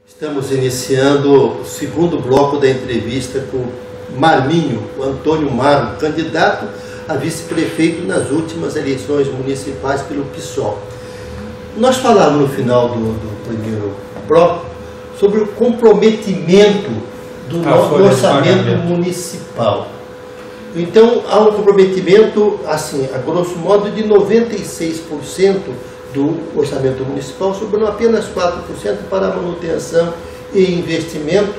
Estamos iniciando o segundo bloco da entrevista com o Marminho, o Antônio Marmo, candidato a vice-prefeito nas últimas eleições municipais pelo PSOL. Nós falamos no final do primeiro bloco sobre o comprometimento do nosso orçamento municipal. Então, há um comprometimento, assim, a grosso modo, de 96% do orçamento municipal, sobrando apenas 4% para manutenção e investimento.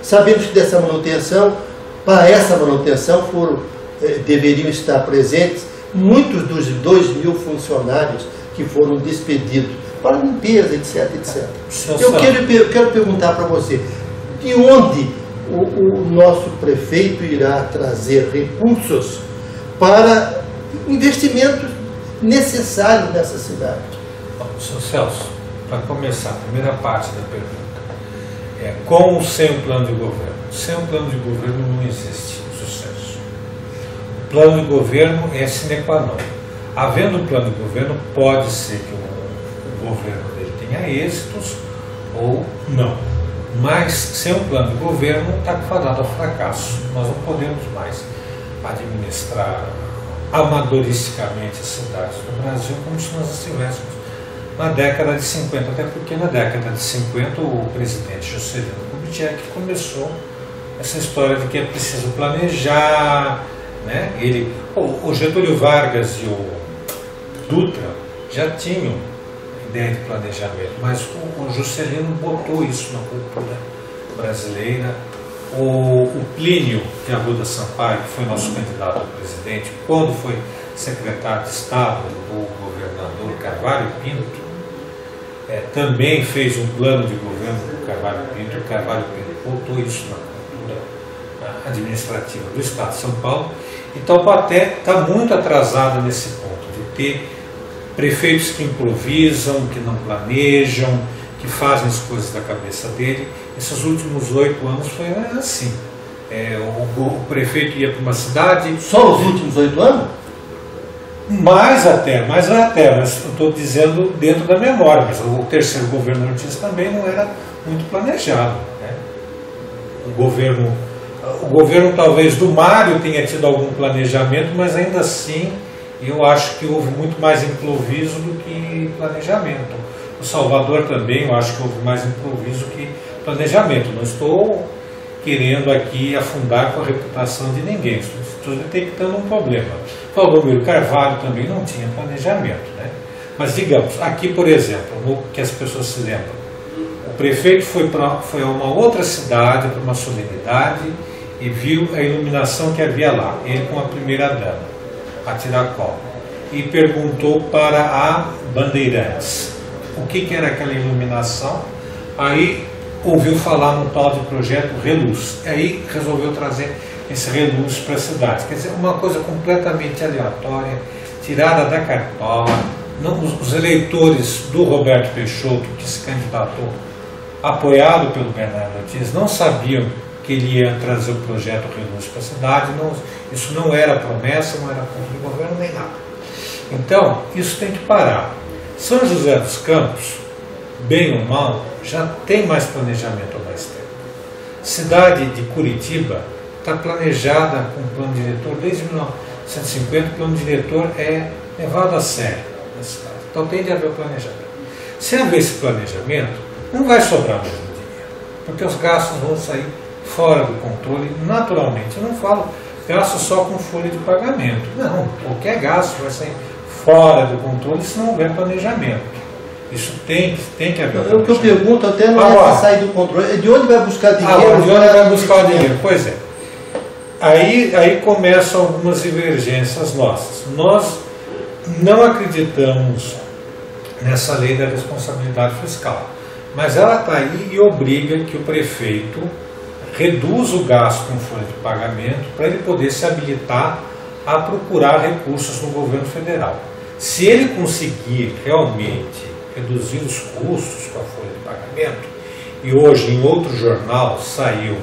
Sabemos que dessa manutenção, para essa manutenção, deveriam estar presentes muitos dos 2.000 funcionários que foram despedidos para limpeza, etc, etc. Eu quero perguntar para você, de onde o nosso prefeito irá trazer recursos para investimentos necessários nessa cidade? Sr. Celso, para começar, a primeira parte da pergunta, com ou sem um plano de governo? Sem um plano de governo não existe sucesso. O plano de governo é sine qua non. Havendo um plano de governo, pode ser que o governo dele tenha êxitos ou não. Mas sem um plano de governo está fadado ao fracasso. Nós não podemos mais administrar amadoristicamente as cidades do Brasil como se nós estivéssemos na década de 50, até porque na década de 50 o presidente Juscelino Kubitschek começou essa história de que é preciso planejar, né? O Getúlio Vargas e o Dutra já tinham ideia de planejamento, mas o Juscelino botou isso na cultura brasileira. O Plínio de Arruda Sampaio, que foi nosso candidato a presidente, quando foi secretário de Estado do governador Carvalho Pinto, também fez um plano de governo do Carvalho Pinto. O Carvalho Pinto botou isso na cultura administrativa do Estado de São Paulo. Então, o Paté está muito atrasado nesse ponto, de ter prefeitos que improvisam, que não planejam, que fazem as coisas da cabeça dele. Esses últimos 8 anos foi assim. O prefeito ia para uma cidade... Só os últimos 8 anos? Mais até, mas eu estou dizendo dentro da memória, mas o terceiro governo Ortiz também não era muito planejado, né? O governo talvez do Mário tenha tido algum planejamento, mas ainda assim eu acho que houve muito mais improviso do que planejamento. O Salvador também eu acho que houve mais improviso que planejamento. Não estou querendo aqui afundar com a reputação de ninguém, estou detectando um problema. O Valdomiro Carvalho também não tinha planejamento, né? Mas digamos, aqui por exemplo, que as pessoas se lembram, o prefeito foi a uma outra cidade para uma solenidade e viu a iluminação que havia lá, ele com a primeira-dama, a Tiracol, e perguntou para a Bandeirantes o que era aquela iluminação. Aí ouviu falar no tal de projeto Reluz, e aí resolveu trazer esse Reluz para a cidade. Quer dizer, uma coisa completamente aleatória, tirada da cartola. Os eleitores do Roberto Peixoto, que se candidatou apoiado pelo Bernardo Ortiz, não sabiam que ele ia trazer o projeto Reluz para a cidade. Isso não era promessa, não era plano de governo, nem nada. Então, isso tem que parar. São José dos Campos, bem ou mal, já tem mais planejamento há mais tempo. Cidade de Curitiba está planejada com plano diretor desde 1950. O plano diretor é levado a sério na cidade. Então tem de haver planejamento. Se haver esse planejamento, não vai sobrar mesmo dinheiro, porque os gastos vão sair fora do controle naturalmente. Eu não falo gasto só com folha de pagamento. Não, qualquer gasto vai sair fora do controle se não houver planejamento. Isso tem que haver. O que eu pergunto até não é se sair do controle, de onde vai buscar dinheiro? De onde vai buscar dinheiro? Pois é. Aí começam algumas divergências nossas. Nós não acreditamos nessa lei da responsabilidade fiscal, mas ela está aí e obriga que o prefeito reduza o gasto com folha de pagamento para ele poder se habilitar a procurar recursos no governo federal. Se ele conseguir realmente reduzir os custos com a folha de pagamento, e hoje em outro jornal saiu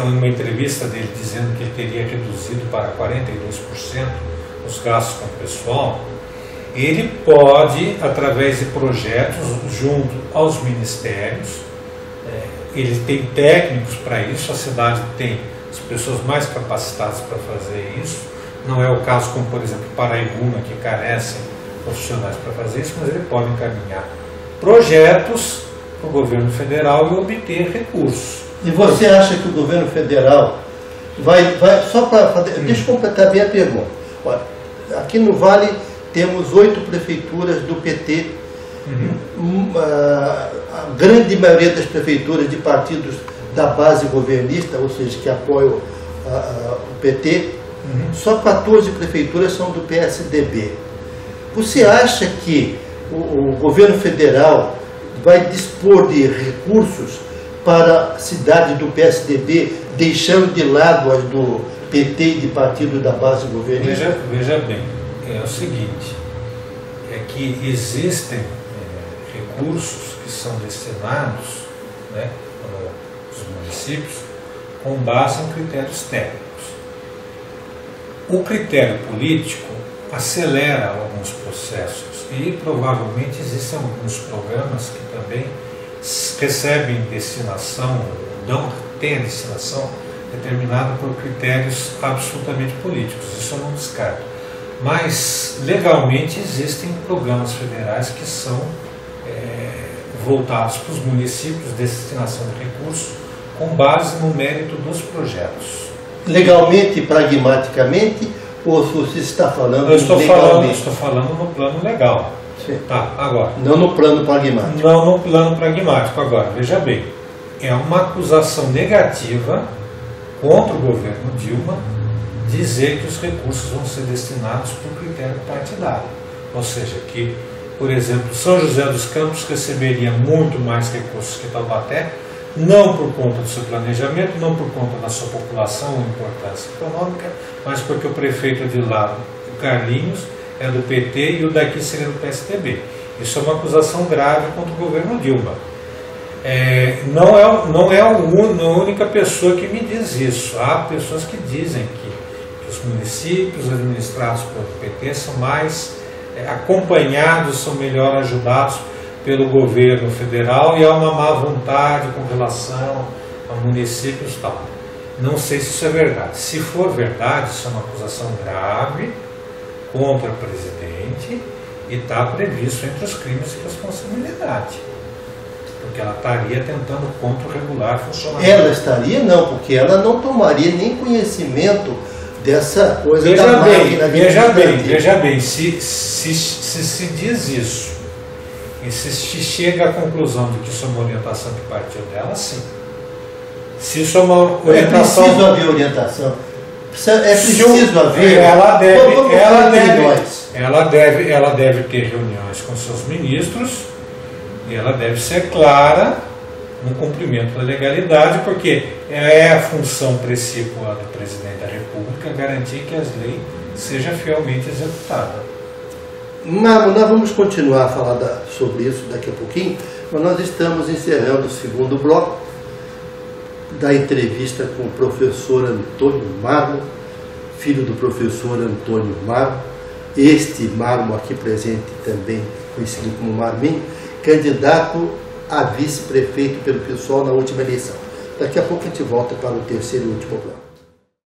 uma entrevista dele dizendo que ele teria reduzido para 42% os gastos com o pessoal, ele pode, através de projetos junto aos ministérios, ele tem técnicos para isso, a cidade tem as pessoas mais capacitadas para fazer isso. Não é o caso como, por exemplo, Paraibuna, que carecem profissionais para fazer isso, mas ele pode encaminhar projetos para o governo federal e obter recursos. E você acha que o governo federal vai só para fazer... Deixa eu completar bem a pergunta. Olha, aqui no Vale temos 8 prefeituras do PT. A grande maioria das prefeituras de partidos da base governista, ou seja, que apoiam o PT, só 14 prefeituras são do PSDB. Você acha que o governo federal vai dispor de recursos para a cidade do PSDB, deixando de lado as do PT e de partido da base governista? Veja bem, é o seguinte, é que existem recursos que são destinados, né, aos municípios com base em critérios técnicos. O critério político acelera alguns processos e provavelmente existem alguns programas que também recebem destinação, têm a destinação determinada por critérios absolutamente políticos, isso eu não descarto. Mas legalmente existem programas federais que são voltados para os municípios, destinação de recursos, com base no mérito dos projetos. Legalmente e pragmaticamente, ou você está falando legalmente? Estou falando no plano legal. Sim. Tá, agora. Não no plano pragmático. Não no plano pragmático. Agora, veja bem, é uma acusação negativa contra o governo Dilma dizer que os recursos vão ser destinados por critério partidário. Ou seja, que, por exemplo, São José dos Campos receberia muito mais recursos que Taubaté, não por conta do seu planejamento, não por conta da sua população ou importância econômica, mas porque o prefeito de lá, o Carlinhos, é do PT e o daqui seria do PSDB. Isso é uma acusação grave contra o governo Dilma. Não é a única pessoa que me diz isso. Há pessoas que dizem que os municípios administrados pelo PT são mais acompanhados, são melhor ajudados pelo governo federal e há uma má vontade com relação a municípios e tal. Não sei se isso é verdade. Se for verdade, isso é uma acusação grave contra o presidente e está previsto entre os crimes de responsabilidade. Porque ela estaria tentando contra-regular o funcionamento. Ela estaria não, porque ela não tomaria nem conhecimento dessa coisa da máquina. Veja bem, se diz isso e se chega à conclusão de que isso é uma orientação que partiu dela, sim. Se isso é uma orientação... É preciso haver orientação. É preciso haver... Ela deve ter reuniões com seus ministros e ela deve ser clara no cumprimento da legalidade, porque é a função precípua do presidente da República garantir que as leis sejam fielmente executadas. Nós vamos continuar a falar sobre isso daqui a pouquinho, mas nós estamos encerrando o segundo bloco da entrevista com o professor Antônio Marmo, filho do professor Antônio Marmo, este Marmo aqui presente também, conhecido como Marminho, candidato a vice-prefeito pelo PSOL na última eleição. Daqui a pouco a gente volta para o terceiro e último bloco.